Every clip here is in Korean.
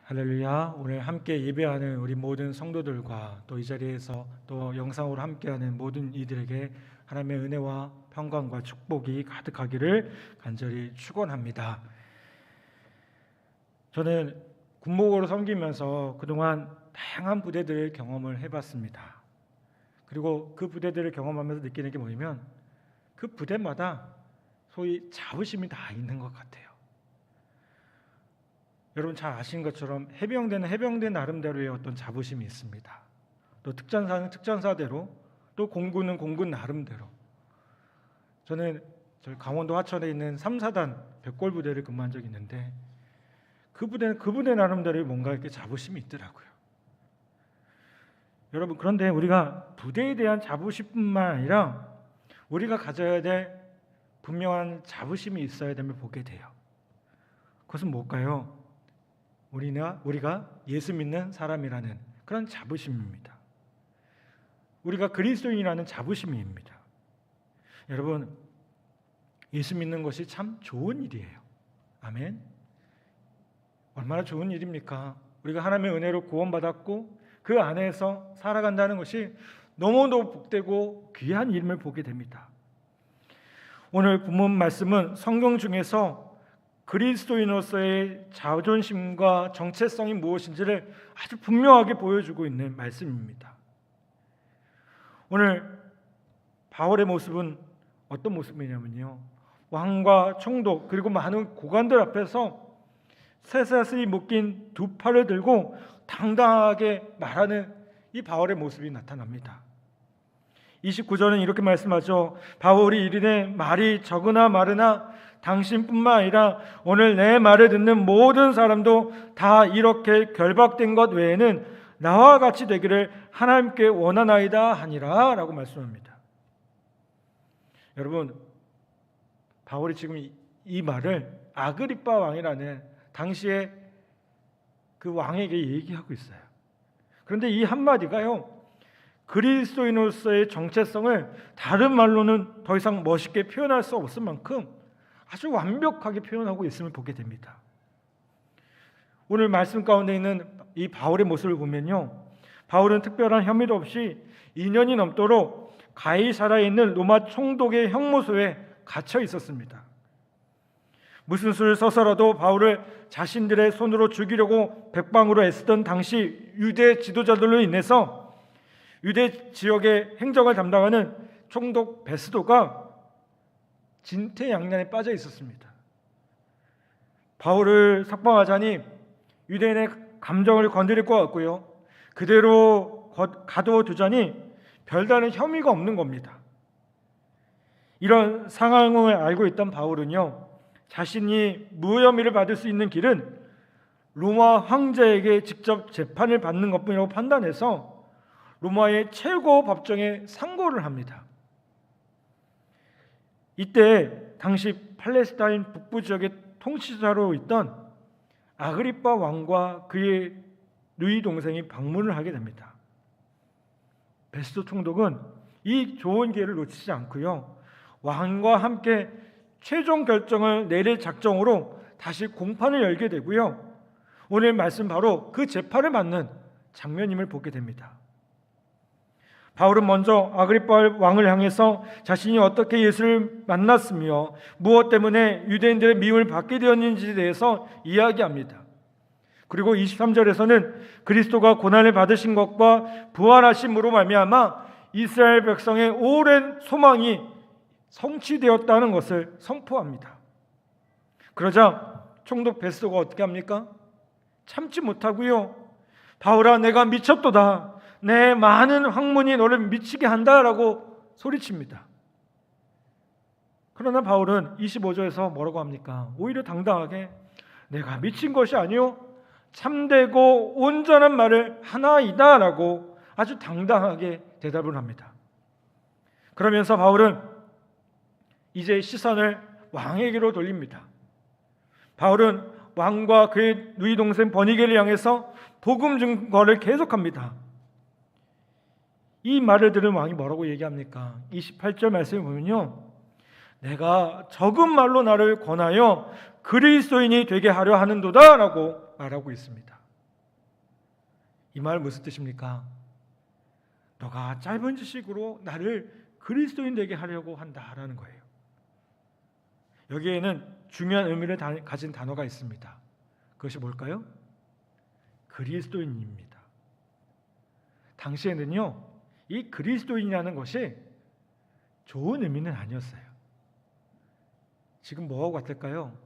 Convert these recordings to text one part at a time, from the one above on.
할렐루야. 오늘 함께 예배하는 우리 모든 성도들과 또 이 자리에서 또 영상으로 함께하는 모든 이들에게 하나님의 은혜와 평강과 축복이 가득하기를 간절히 축원합니다. 저는 군목으로 섬기면서 그동안 다양한 부대들 경험을 해봤습니다. 그리고 그 부대들을 경험하면서 느끼는 게 뭐냐면 그 부대마다 소위 자부심이 다 있는 것 같아요. 여러분 잘 아시는 것처럼 해병대는 해병대 나름대로의 어떤 자부심이 있습니다. 또 특전사는 특전사대로, 또 공군은 공군 나름대로. 저는 저희 강원도 하천에 있는 3, 4단 백골부대를 근무한 적이 있는데 그 부대 나름대로의 뭔가 이렇게 자부심이 있더라고요. 여러분, 그런데 우리가 부대에 대한 자부심뿐만 아니라 우리가 가져야 될 분명한 자부심이 있어야 됨을 보게 돼요. 그것은 뭘까요? 우리가 예수 믿는 사람이라는 그런 자부심입니다. 우리가 그리스도인이라는 자부심입니다. 여러분, 예수 믿는 것이 참 좋은 일이에요. 아멘. 얼마나 좋은 일입니까? 우리가 하나님의 은혜로 구원받았고 그 안에서 살아간다는 것이 너무도 복되고 귀한 일임을 보게 됩니다. 오늘 본문 말씀은 성경 중에서 그리스도인으로서의 자존심과 정체성이 무엇인지를 아주 분명하게 보여주고 있는 말씀입니다. 오늘 바울의 모습은 어떤 모습이냐면요, 왕과 총독 그리고 많은 고관들 앞에서 쇠사슬이 묶인 두 팔을 들고 당당하게 말하는 이 바울의 모습이 나타납니다. 29절은 이렇게 말씀하죠. 바울이 이르되 말이 적으나 마르나 당신뿐만 아니라 오늘 내 말을 듣는 모든 사람도 다 이렇게 결박된 것 외에는 나와 같이 되기를 하나님께 원하나이다 하니라 라고 말씀합니다. 여러분, 바울이 지금 이 말을 아그리빠 왕이라는 당시에 그 왕에게 얘기하고 있어요. 그런데 이 한마디가요, 그리스도인으로서의 정체성을 다른 말로는 더 이상 멋있게 표현할 수 없을 만큼 아주 완벽하게 표현하고 있음을 보게 됩니다. 오늘 말씀 가운데 있는 이 바울의 모습을 보면요, 바울은 특별한 혐의도 없이 2년이 넘도록 가이사라에 있는 로마 총독의 형무소에 갇혀 있었습니다. 무슨 수를 써서라도 바울을 자신들의 손으로 죽이려고 백방으로 애쓰던 당시 유대 지도자들로 인해서 유대 지역의 행정을 담당하는 총독 베스도가 진퇴양난에 빠져 있었습니다. 바울을 석방하자니 유대인의 감정을 건드릴 것 같고요, 그대로 가둬두자니 별다른 혐의가 없는 겁니다. 이런 상황을 알고 있던 바울은요, 자신이 무혐의를 받을 수 있는 길은 로마 황제에게 직접 재판을 받는 것뿐이라고 판단해서 로마의 최고 법정에 상고를 합니다. 이때 당시 팔레스타인 북부 지역의 통치자로 있던 아그리빠 왕과 그의 누이 동생이 방문을 하게 됩니다. 베스도 총독은 이 좋은 기회를 놓치지 않고요, 왕과 함께 최종 결정을 내릴 작정으로 다시 공판을 열게 되고요, 오늘 말씀 바로 그 재판을 받는 장면임을 보게 됩니다. 바울은 먼저 아그리빠 왕을 향해서 자신이 어떻게 예수를 만났으며 무엇 때문에 유대인들의 미움을 받게 되었는지에 대해서 이야기합니다. 그리고 23절에서는 그리스도가 고난을 받으신 것과 부활하심으로 말미암아 이스라엘 백성의 오랜 소망이 성취되었다는 것을 선포합니다. 그러자 총독 베스도가 어떻게 합니까? 참지 못하고요, 바울아, 내가 미쳤도다. 내 많은 학문이 너를 미치게 한다라고 소리칩니다. 그러나 바울은 25절에서 뭐라고 합니까? 오히려 당당하게 내가 미친 것이 아니요 참되고 온전한 말을 하나이다 라고 아주 당당하게 대답을 합니다. 그러면서 바울은 이제 시선을 왕에게로 돌립니다. 바울은 왕과 그의 누이 동생 버니게를 향해서 복음 증거를 계속합니다. 이 말을 들은 왕이 뭐라고 얘기합니까? 28절 말씀을 보면요, 내가 적은 말로 나를 권하여 그리스도인이 되게 하려 하는도다 라고 말하고 있습니다. 이 말 무슨 뜻입니까? 너가 짧은 지식으로 나를 그리스도인 되게 하려고 한다라는 거예요. 여기에는 중요한 의미를 가진 단어가 있습니다. 그것이 뭘까요? 그리스도인입니다. 당시에는요, 이 그리스도인이라는 것이 좋은 의미는 아니었어요. 지금 뭐하고 같을까요?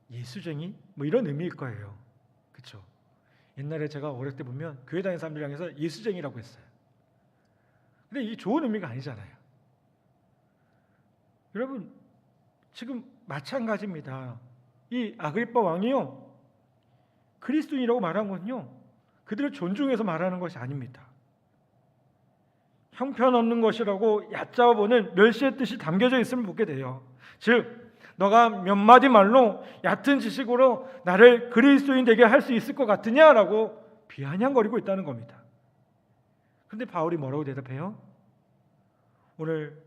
예수쟁이? 뭐 이런 의미일 거예요. 그렇죠? 옛날에 제가 어릴 때 보면 교회 다니는 사람들 향해서 예수쟁이라고 했어요. 근데 이게 좋은 의미가 아니잖아요. 여러분, 지금 마찬가지입니다. 이 아그리빠 왕이요, 그리스도인이라고 말한 건요, 그들을 존중해서 말하는 것이 아닙니다. 형편없는 것이라고 얕잡아 보는 멸시의 뜻이 담겨져 있음을 보게 돼요. 즉, 너가 몇 마디 말로 얕은 지식으로 나를 그리스도인 되게 할 수 있을 것 같으냐라고 비아냥거리고 있다는 겁니다. 그런데 바울이 뭐라고 대답해요? 오늘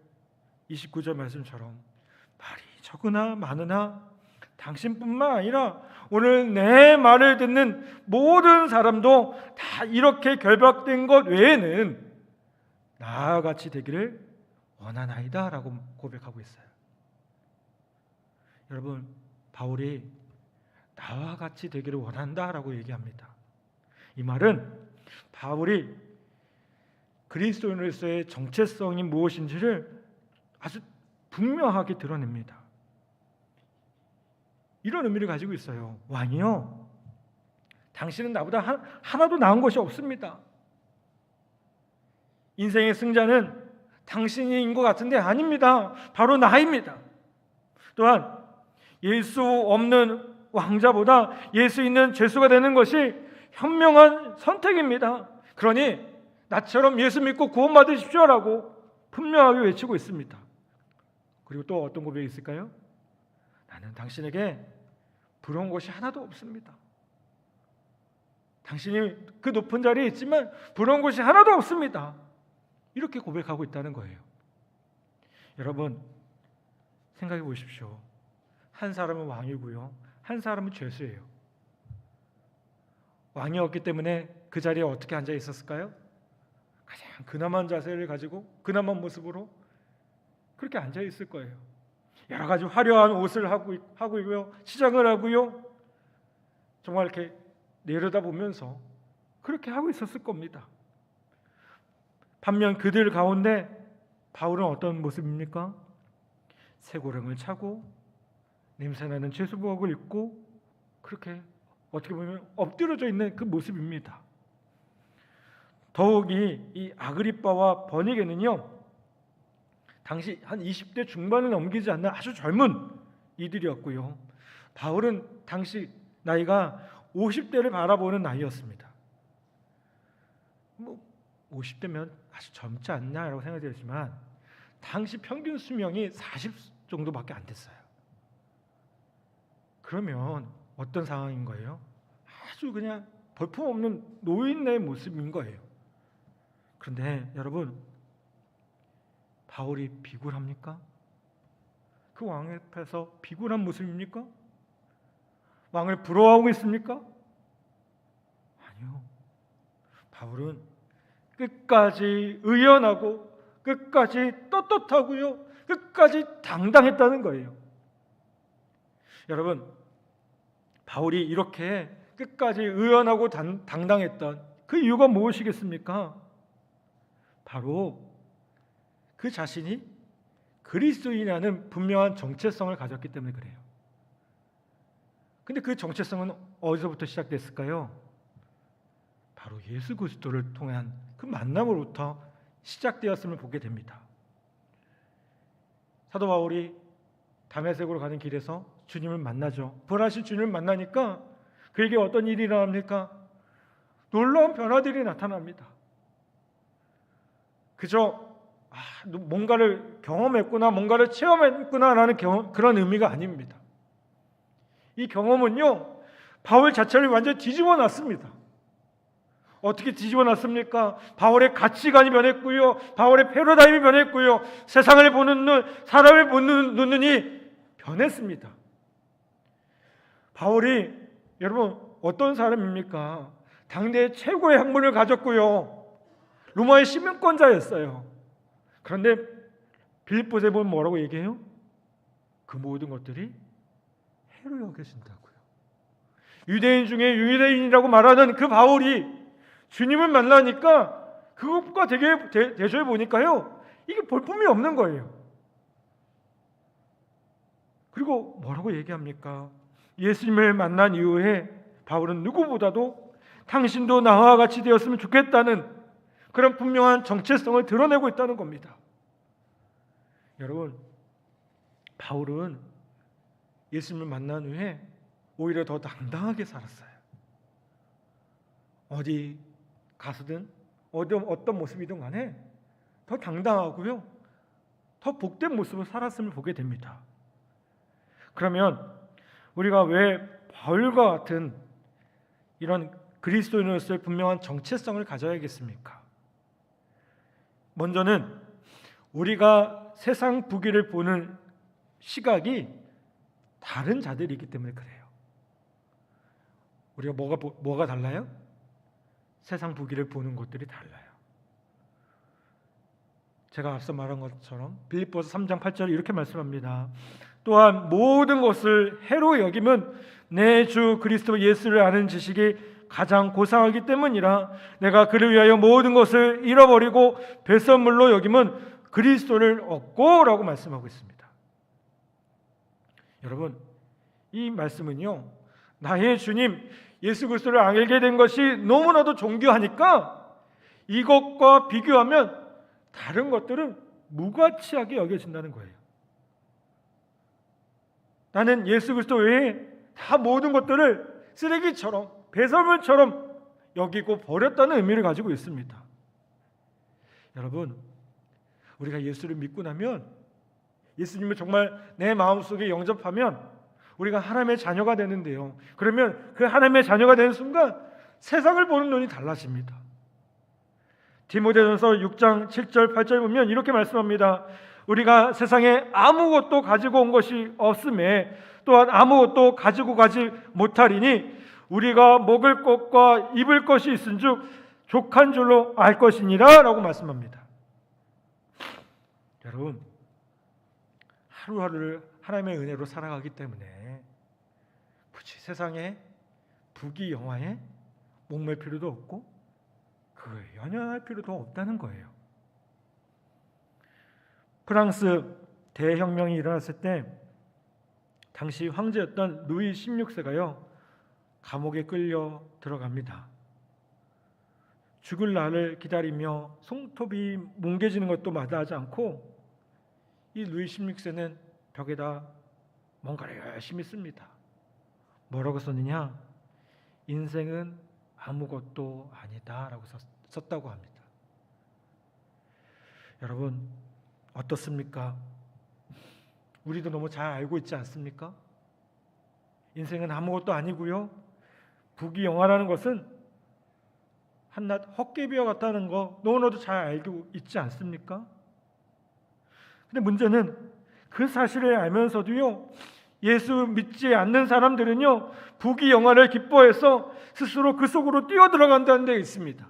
29절 말씀처럼 말이 적으나 많으나 당신뿐만 아니라 오늘 내 말을 듣는 모든 사람도 다 이렇게 결박된 것 외에는 나와 같이 되기를 원하나이다 라고 고백하고 있어요. 여러분, 바울이 나와 같이 되기를 원한다라고 얘기합니다. 이 말은 바울이 그리스도인으로서의 정체성이 무엇인지를 아주 분명하게 드러냅니다. 이런 의미를 가지고 있어요. 왕이요, 당신은 나보다 하나도 나은 것이 없습니다. 인생의 승자는 당신인 것 같은데 아닙니다. 바로 나입니다. 또한 예수 없는 왕자보다 예수 있는 죄수가 되는 것이 현명한 선택입니다. 그러니 나처럼 예수 믿고 구원받으십시오라고 분명하게 외치고 있습니다. 그리고 또 어떤 고백이 있을까요? 나는 당신에게 부러운 것이 하나도 없습니다. 당신이 그 높은 자리에 있지만 부러운 것이 하나도 없습니다. 이렇게 고백하고 있다는 거예요. 여러분, 생각해 보십시오. 한 사람은 왕이고요, 한 사람은 죄수예요. 왕이었기 때문에 그 자리에 어떻게 앉아 있었을까요? 가장 근엄한 자세를 가지고 근엄한 모습으로 그렇게 앉아 있을 거예요. 여러 가지 화려한 옷을 하고요, 치장을 하고요, 정말 이렇게 내려다보면서 그렇게 하고 있었을 겁니다. 반면 그들 가운데 바울은 어떤 모습입니까? 쇠고랑을 차고 냄새나는 죄수복을 입고 그렇게 어떻게 보면 엎드려져 있는 그 모습입니다. 더욱이 이 아그리빠와 버니게는요, 당시 한 20대 중반을 넘기지 않는 아주 젊은 이들이었고요, 바울은 당시 나이가 50대를 바라보는 나이였습니다. 50대면 아주 젊지 않냐라고 생각되지만 당시 평균 수명이 40 정도밖에 안 됐어요. 그러면 어떤 상황인 거예요? 아주 그냥 볼품없는 노인의 모습인 거예요. 그런데 여러분, 바울이 비굴합니까? 그 왕 앞에서 비굴한 모습입니까? 왕을 부러워하고 있습니까? 아니요. 바울은 끝까지 의연하고 끝까지 떳떳하고요, 끝까지 당당했다는 거예요. 여러분, 바울이 이렇게 끝까지 의연하고 당당했던 그 이유가 무엇이겠습니까? 바로 그 자신이 그리스도인이라는 분명한 정체성을 가졌기 때문에 그래요. 근데 그 정체성은 어디서부터 시작됐을까요? 바로 예수 그리스도를 통한 그 만남으로부터 시작되었음을 보게 됩니다. 사도 바울이 다메섹으로 가는 길에서 주님을 만나죠. 부활하신 주님을 만나니까 그에게 어떤 일이 일어납니까? 놀라운 변화들이 나타납니다. 그저 뭔가를 경험했구나, 뭔가를 체험했구나라는 그런 의미가 아닙니다. 이 경험은요, 바울 자체를 완전히 뒤집어 놨습니다. 어떻게 뒤집어 놨습니까? 바울의 가치관이 변했고요, 바울의 패러다임이 변했고요, 세상을 보는 눈, 사람을 보는 눈이 변했습니다. 바울이 여러분 어떤 사람입니까? 당대 최고의 학문을 가졌고요. 로마의 시민권자였어요. 그런데 빌립보서에 보면 뭐라고 얘기해요? 그 모든 것들이 해로 여겨진다고요. 유대인 중에 유대인이라고 말하는 그 바울이 주님을 만나니까 그것과 되게 대조해 보니까요, 이게 볼품이 없는 거예요. 그리고 뭐라고 얘기합니까? 예수님을 만난 이후에 바울은 누구보다도 당신도 나와 같이 되었으면 좋겠다는 그런 분명한 정체성을 드러내고 있다는 겁니다. 여러분, 바울은 예수님을 만난 후에 오히려 더 당당하게 살았어요. 어디 가서든 어떤 모습이든 간에 더 당당하고요, 더 복된 모습을 살았음을 보게 됩니다. 그러면 우리가 왜 바울과 같은 이런 그리스도인으로서의 분명한 정체성을 가져야겠습니까? 먼저는 우리가 세상 부귀를 보는 시각이 다른 자들이기 때문에 그래요. 우리가 뭐가 달라요? 세상 부귀를 보는 것들이 달라요. 제가 앞서 말한 것처럼 빌립보서 3장 8절에 이렇게 말씀합니다. 또한 모든 것을 해로 여김은 내 주 그리스도 예수를 아는 지식이 가장 고상하기 때문이라. 내가 그를 위하여 모든 것을 잃어버리고 배설물로 여김은 그리스도를 얻고 라고 말씀하고 있습니다. 여러분, 이 말씀은요, 나의 주님 예수 그리스도를 알게 된 것이 너무나도 존귀하니까 이것과 비교하면 다른 것들은 무가치하게 여겨진다는 거예요. 나는 예수 그리스도 외에 다 모든 것들을 쓰레기처럼 배설물처럼 여기고 버렸다는 의미를 가지고 있습니다. 여러분, 우리가 예수를 믿고 나면, 예수님을 정말 내 마음속에 영접하면 우리가 하나님의 자녀가 되는데요, 그러면 그 하나님의 자녀가 되는 순간 세상을 보는 눈이 달라집니다. 디모데전서 6장 7절 8절 보면 이렇게 말씀합니다. 우리가 세상에 아무것도 가지고 온 것이 없음에 또한 아무것도 가지고 가지 못하리니 우리가 먹을 것과 입을 것이 있은즉 족한 줄로 알 것이니라 라고 말씀합니다. 여러분, 하루하루를 하나님의 은혜로 살아가기 때문에 굳이 세상에 부귀 영화에 목맬 필요도 없고 그거에 연연할 필요도 없다는 거예요. 프랑스 대혁명이 일어났을 때 당시 황제였던 루이 16세가요 감옥에 끌려 들어갑니다. 죽을 날을 기다리며 손톱이 뭉개지는 것도 마다하지 않고 이 루이 16세는 벽에다 뭔가를 열심히 씁니다. 뭐라고 썼느냐? 인생은 아무것도 아니다 라고 썼다고 합니다. 여러분, 어떻습니까? 우리도 너무 잘 알고 있지 않습니까? 인생은 아무것도 아니고요, 부귀영화라는 것은 한낱 헛개비와 같다는 거 너무나도 잘 알고 있지 않습니까? 근데 문제는 그 사실을 알면서도요, 예수 믿지 않는 사람들은요 부귀영화를 기뻐해서 스스로 그 속으로 뛰어들어간다는 데 있습니다.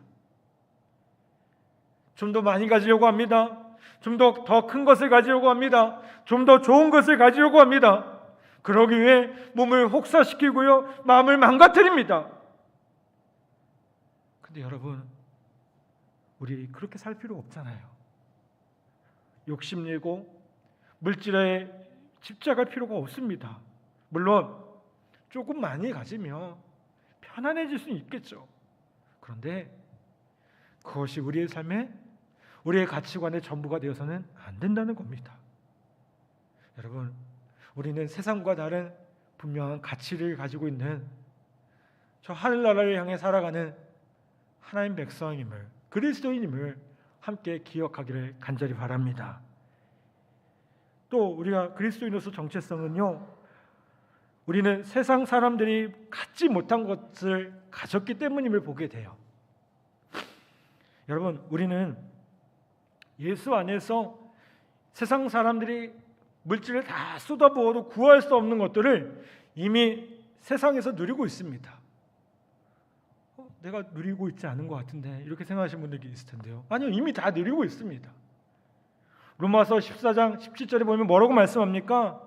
좀 더 많이 가지려고 합니다. 좀 더 큰 것을 가지려고 합니다. 좀 더 좋은 것을 가지려고 합니다. 그러기 위해 몸을 혹사시키고요, 마음을 망가뜨립니다. 근데 여러분, 우리 그렇게 살 필요 없잖아요. 욕심내고 물질에 집착할 필요가 없습니다. 물론 조금 많이 가지면 편안해질 수는 있겠죠. 그런데 그것이 우리의 삶에, 우리의 가치관의 전부가 되어서는 안 된다는 겁니다. 여러분, 우리는 세상과 다른 분명한 가치를 가지고 있는 저 하늘나라를 향해 살아가는 하나님 백성임을, 그리스도인임을 함께 기억하기를 간절히 바랍니다. 또 우리가 그리스도인으로서 정체성은요, 우리는 세상 사람들이 갖지 못한 것을 가졌기 때문임을 보게 돼요. 여러분, 우리는 예수 안에서 세상 사람들이 물질을 다 쏟아부어도 구할 수 없는 것들을 이미 세상에서 누리고 있습니다. 내가 누리고 있지 않은 것 같은데 이렇게 생각하시는 분들이 있을 텐데요. 아니요, 이미 다 누리고 있습니다. 로마서 14장 17절에 보면 뭐라고 말씀합니까?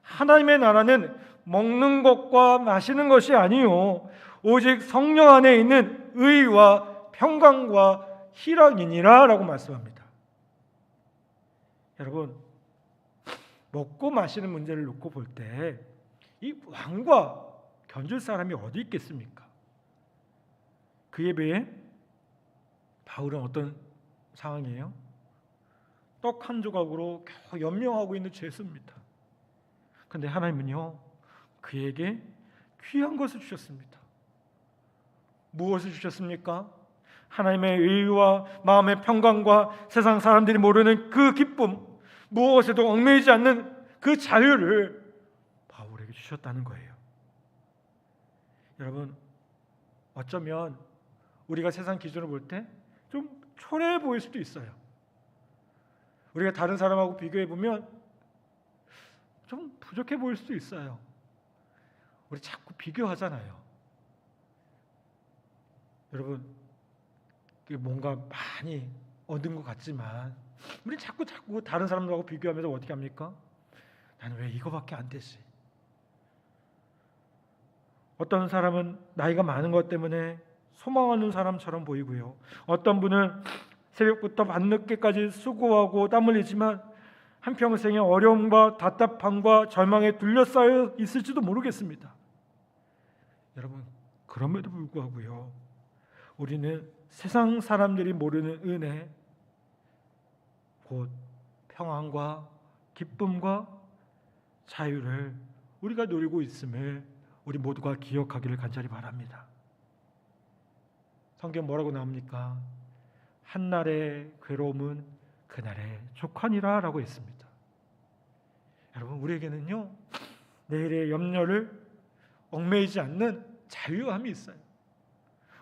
하나님의 나라는 먹는 것과 마시는 것이 아니요 오직 성령 안에 있는 의와 평강과 희락이니라 라고 말씀합니다. 여러분, 먹고 마시는 문제를 놓고 볼 때 이 왕과 견줄 사람이 어디 있겠습니까? 그에 비해 바울은 어떤 상황이에요? 떡 한 조각으로 겨우 연명하고 있는 죄수입니다. 그런데 하나님은요 그에게 귀한 것을 주셨습니다. 무엇을 주셨습니까? 하나님의 의와 마음의 평강과 세상 사람들이 모르는 그 기쁨, 무엇에도 얽매이지 않는 그 자유를 바울에게 주셨다는 거예요. 여러분, 어쩌면 우리가 세상 기준으로 볼 때 좀 초라해 보일 수도 있어요. 우리가 다른 사람하고 비교해 보면 좀 부족해 보일 수도 있어요. 우리 자꾸 비교하잖아요. 여러분, 뭔가 많이 얻은 것 같지만 우리 자꾸 다른 사람들하고 비교하면서 어떻게 합니까? 나는 왜 이거밖에 안 되지? 어떤 사람은 나이가 많은 것 때문에 소망하는 사람처럼 보이고요. 어떤 분은 새벽부터 밤늦게까지 수고하고 땀 흘리지만 한평생의 어려움과 답답함과 절망에 둘러싸여 있을지도 모르겠습니다. 여러분, 그럼에도 불구하고요, 우리는 세상 사람들이 모르는 은혜, 곧 평안과 기쁨과 자유를 우리가 누리고 있음을 우리 모두가 기억하기를 간절히 바랍니다. 성경 뭐라고 나옵니까? 한날의 괴로움은 그날의 족하니라 라고 했습니다. 여러분, 우리에게는요 내일의 염려를 얽매이지 않는 자유함이 있어요.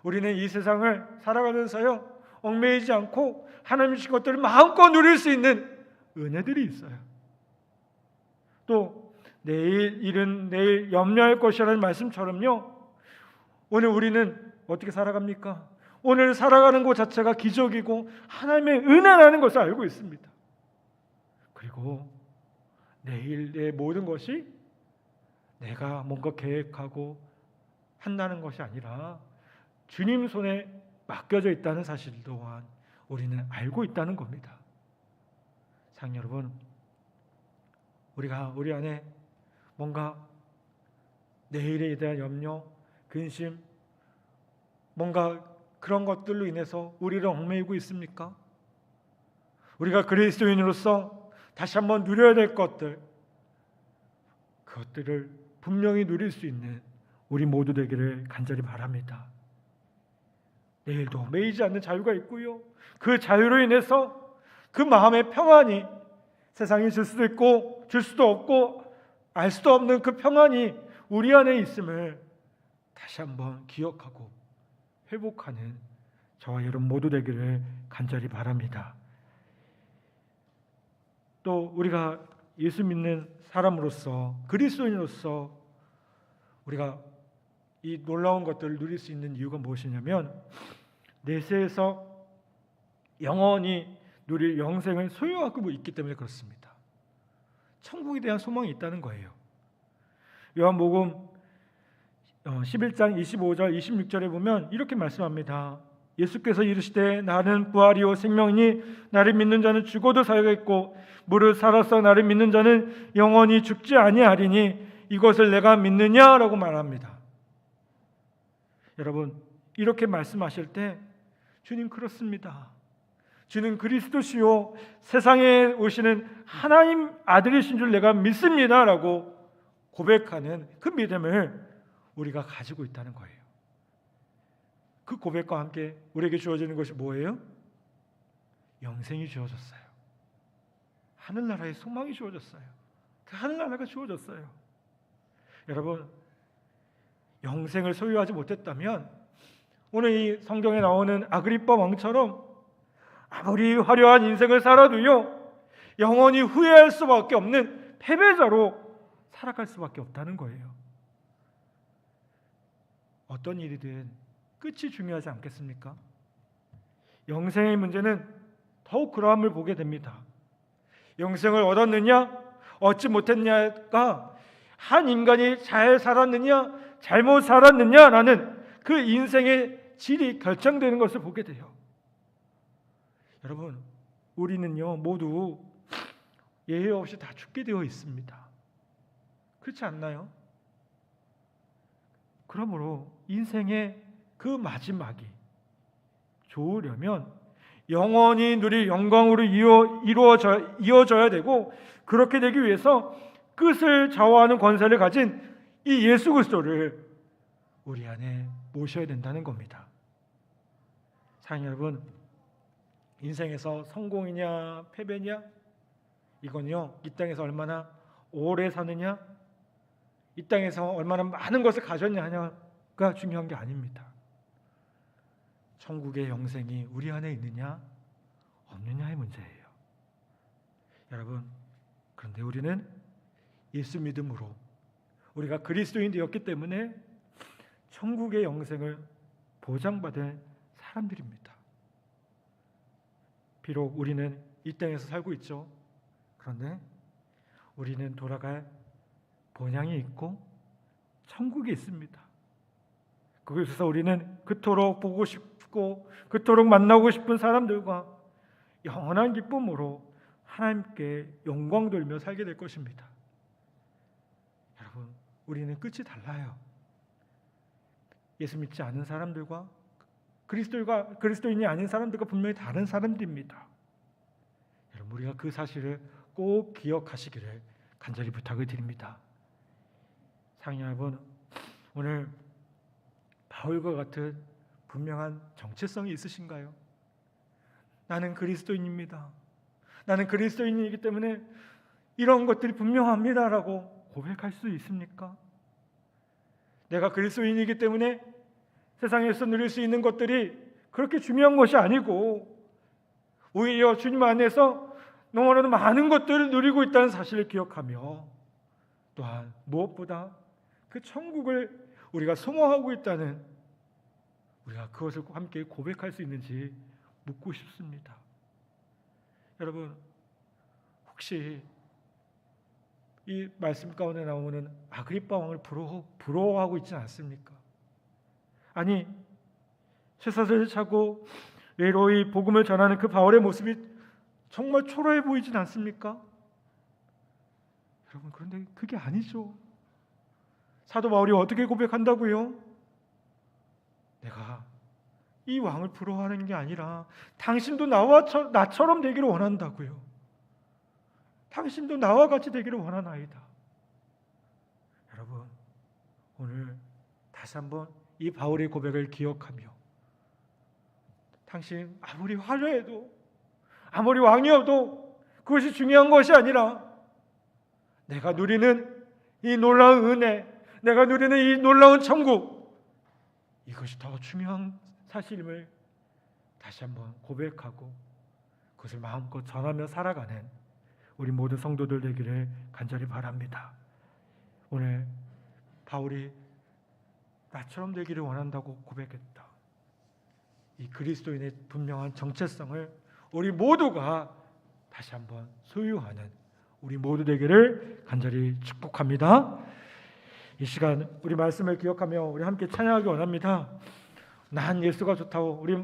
우리는 이 세상을 살아가면서요 얽매이지 않고 하나님 주신 것들을 마음껏 누릴 수 있는 은혜들이 있어요. 또 내일 일은 내일 염려할 것이라는 말씀처럼요, 오늘 우리는 어떻게 살아갑니까? 오늘 살아가는 것 자체가 기적이고 하나님의 은혜라는 것을 알고 있습니다. 그리고 내일의 모든 것이 내가 뭔가 계획하고 한다는 것이 아니라 주님 손에 맡겨져 있다는 사실 또한 우리는 알고 있다는 겁니다. 사랑 여러분, 우리가 우리 안에 뭔가 내일에 대한 염려, 근심, 뭔가 그런 것들로 인해서 우리를 얽매이고 있습니까? 우리가 그리스도인으로서 다시 한번 누려야 될 것들, 그것들을 분명히 누릴 수 있는 우리 모두 되기를 간절히 바랍니다. 내일도 매이지 않는 자유가 있고요, 그 자유로 인해서 그 마음의 평안이 세상이 줄 수도 있고 줄 수도 없고 알 수도 없는 그 평안이 우리 안에 있음을 다시 한번 기억하고 회복하는 저와 여러분 모두 되기를 간절히 바랍니다. 또 우리가 예수 믿는 사람으로서, 그리스도인으로서 우리가 이 놀라운 것들을 누릴 수 있는 이유가 무엇이냐면 내세에서 영원히 누릴 영생을 소유하고 있기 때문에 그렇습니다. 천국에 대한 소망이 있다는 거예요. 요한복음 11장 25절 26절에 보면 이렇게 말씀합니다. 예수께서 이르시되 나는 부활이요 생명이니 나를 믿는 자는 죽어도 살겠고 무릇 살아서 나를 믿는 자는 영원히 죽지 아니하리니 이것을 내가 믿느냐라고 말합니다. 여러분, 이렇게 말씀하실 때 주님 그렇습니다. 주는 그리스도시요 세상에 오시는 하나님 아들이신 줄 내가 믿습니다라고 고백하는 그 믿음을 우리가 가지고 있다는 거예요. 그 고백과 함께 우리에게 주어지는 것이 뭐예요? 영생이 주어졌어요. 하늘나라의 소망이 주어졌어요. 그 하늘나라가 주어졌어요. 여러분, 영생을 소유하지 못했다면 오늘 이 성경에 나오는 아그리빠 왕처럼 아무리 화려한 인생을 살아도요 영원히 후회할 수밖에 없는 패배자로 살아갈 수밖에 없다는 거예요. 어떤 일이든 끝이 중요하지 않겠습니까? 영생의 문제는 더욱 그러함을 보게 됩니다. 영생을 얻었느냐 얻지 못했냐가 한 인간이 잘 살았느냐 잘못 살았느냐라는 그 인생의 질이 결정되는 것을 보게 돼요. 여러분, 우리는요 모두 예외 없이 다 죽게 되어 있습니다. 그렇지 않나요? 그러므로 인생의 그 마지막이 좋으려면 영원히 누릴 영광으로 이어져야 되고, 그렇게 되기 위해서 끝을 좌우하는 권세를 가진 이 예수 그리스도를 우리 안에 모셔야 된다는 겁니다. 사랑하는 여러분, 인생에서 성공이냐 패배냐 이건요 이 땅에서 얼마나 오래 사느냐, 이 땅에서 얼마나 많은 것을 가졌냐가 중요한 게 아닙니다. 천국의 영생이 우리 안에 있느냐 없느냐의 문제예요. 여러분, 그런데 우리는 예수 믿음으로 우리가 그리스도인 되었기 때문에 천국의 영생을 보장받은 사람들입니다. 비록 우리는 이 땅에서 살고 있죠. 그런데 우리는 돌아갈 본향이 있고 천국이 있습니다. 그곳에서 우리는 그토록 보고 싶고 그토록 만나고 싶은 사람들과 영원한 기쁨으로 하나님께 영광 돌며 살게 될 것입니다. 여러분, 우리는 끝이 달라요. 예수 믿지 않은 사람들과 그리스도인이 아닌 사람들과 분명히 다른 사람들입니다. 여러분, 우리가 그 사실을 꼭 기억하시기를 간절히 부탁을 드립니다. 사랑하는 여러분, 오늘 바울과 같은 분명한 정체성이 있으신가요? 나는 그리스도인입니다. 나는 그리스도인이기 때문에 이런 것들이 분명합니다라고 고백할 수 있습니까? 내가 그리스도인이기 때문에 세상에서 누릴 수 있는 것들이 그렇게 중요한 것이 아니고 오히려 주님 안에서 너무나도 많은 것들을 누리고 있다는 사실을 기억하며, 또한 무엇보다 그 천국을 우리가 소망하고 있다는, 우리가 그것을 함께 고백할 수 있는지 묻고 싶습니다. 여러분, 혹시 이 말씀 가운데 나오는 아그리빠 왕을 부러워하고 있지 않습니까? 아니, 쇠사슬을 차고 외로이 복음을 전하는 그 바울의 모습이 정말 초라해 보이진 않습니까? 여러분, 그런데 그게 아니죠. 사도 바울이 어떻게 고백한다고요? 내가 이 왕을 부러워하는 게 아니라 당신도 나처럼 되기를 원한다고요. 당신도 나와 같이 되기를 원하나이다. 여러분, 오늘 다시 한번 이 바울의 고백을 기억하며, 당신 아무리 화려해도 아무리 왕이어도 그것이 중요한 것이 아니라 내가 누리는 이 놀라운 은혜, 내가 누리는 이 놀라운 천국, 이것이 더 중요한 사실임을 다시 한번 고백하고 그것을 마음껏 전하며 살아가는 우리 모든 성도들 되기를 간절히 바랍니다. 오늘 바울이 나처럼 되기를 원한다고 고백했다. 이 그리스도인의 분명한 정체성을 우리 모두가 다시 한번 소유하는 우리 모두 되기를 간절히 축복합니다. 이 시간 우리 말씀을 기억하며 우리 함께 찬양하기 원합니다. 난 예수가 좋다고 우리